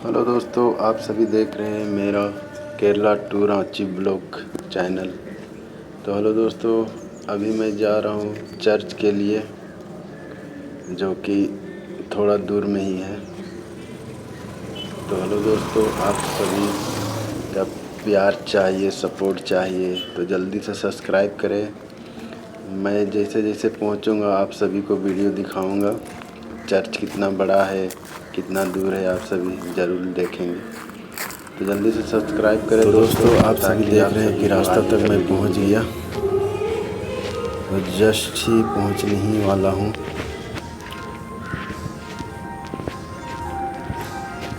Hello दोस्तों, आप सभी देख रहे हैं मेरा Kerala to Ranchi blog channel. तो हेलो दोस्तों, अभी मैं जा रहा हूँ चर्च के लिए, जो कि थोड़ा दूर में ही है। तो हेलो दोस्तों, आप सभी का प्यार चाहिए, सपोर्ट चाहिए, तो जल्दी से सब्सक्राइब करें। मैं जैसे जैसे पहुँचूँगा आप सभी को वीडियो दिखाऊँगा। चर्च कितना बड़ा है, कितना दूर है, आप सभी ज़रूर देखेंगे। तो जल्दी से सब्सक्राइब करें। तो दोस्तों, आप सभी देख रहे हैं कि रास्ता तक मैं पहुंच गया, तो जस्ट ही पहुंचने ही वाला हूं।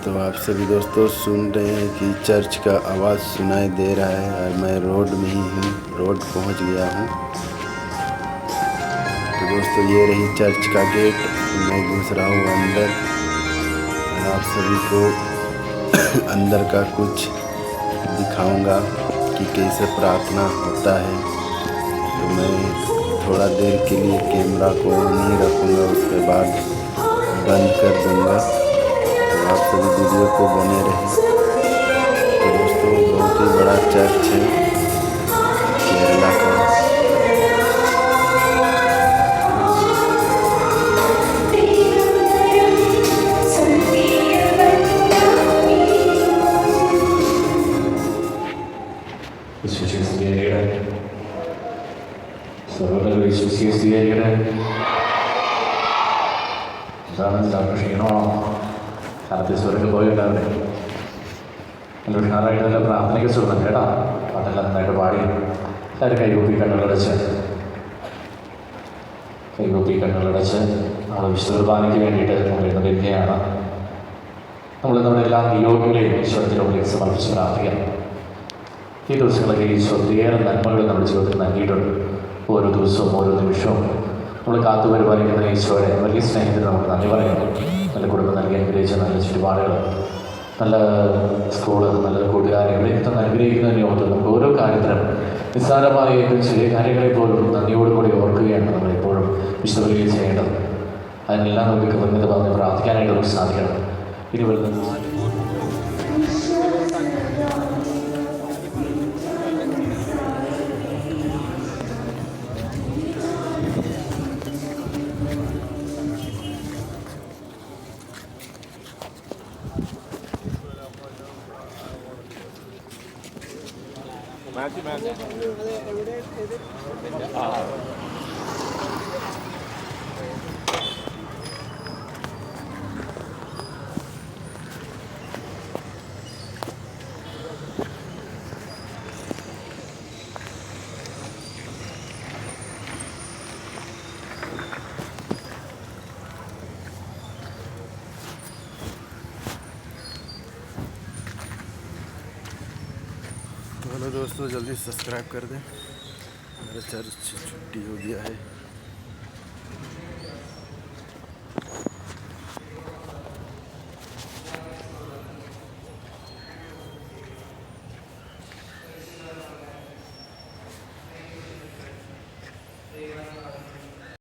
तो आप सभी दोस्तों सुन रहे हैं कि चर्च का आवाज़ सुनाई दे रहा है और मैं रोड में ही हूं, रोड पहुंच गया हूं। तो दोस्तों, ये रही चर्च का गेट, मैं घुस रहा हूं अंदर और आप सभी को अंदर का कुछ दिखाऊंगा कि कैसे प्रार्थना होता है। तो मैं थोड़ा देर के लिए कैमरा को ऑन ही रखूँगा, उसके बाद बंद कर दूँगा। तो आप सभी वीडियो को बने रहें। तो दोस्तों, बहुत ही बड़ा चर्च है केरला का। ക്ഷീണമാണോ? കാലത്ത് സ്വരങ്ങൾ പോയിട്ടുണ്ടാവില്ലേ? നല്ല ഉഷാറായിട്ട് നല്ല പ്രാർത്ഥനയ്ക്ക് സുഖം കേട്ടോ. പാട്ടെല്ലാം നന്നായിട്ട് പാടി എല്ലാവരും കൈകൂപ്പി കണ്ണുകളടച്ച് നമ്മൾ വിശുദ്ധ കുർബാനയ്ക്ക് വേണ്ടിയിട്ട് നമ്മൾ ഇന്ന് വരികയാണ്. നമ്മൾ നമ്മുടെ എല്ലാ നിയോഗങ്ങളെയും ഈശ്വരത്തിൻ്റെ മുമ്പിൽ സമർപ്പിച്ച് പ്രാർത്ഥിക്കാം. ഈ ദിവസങ്ങളൊക്കെ ഈശോ ഒത്തിരിയേറെ നന്മകൾ നമ്മുടെ ജീവിതത്തിൽ നൽകിയിട്ടുണ്ട്. ഓരോ ദിവസവും ഓരോ നിമിഷവും നമ്മൾ കാത്തു പരിപാലിക്കുന്ന ഈശോയുടെ വലിയ സ്നേഹത്തിന് നമുക്ക് നന്ദി പറയുന്നു. നല്ല കുടുംബം നൽകി അനുഗ്രഹിച്ച നല്ല ചുറ്റുപാടുകൾ, നല്ല സ്കൂള്, നല്ല കൂട്ടുകാരെ ഇവിടെയൊക്കെ തന്നെ അനുഗ്രഹിക്കുന്നതിന് ഓർത്ത് നമുക്ക് ഓരോ കാര്യത്തിനും നിസ്സാരമായ ഏറ്റവും ചെറിയ കാര്യങ്ങളെ പോലും നന്ദിയോടുകൂടി ഓർക്കുകയാണ് നമ്മളെപ്പോഴും വിശുദ്ധ ചെയ്യേണ്ടത്. അതിനെല്ലാം നമുക്ക് കൃതജ്ഞത പറഞ്ഞ് പ്രാർത്ഥിക്കാനായിട്ട് നമുക്ക് സാധിക്കണം. ഇനി വരുന്നത് तो हेलो दोस्तों, जल्दी सब्सक्राइब कर दें। मेरा चर्च छुट्टी हो गया है।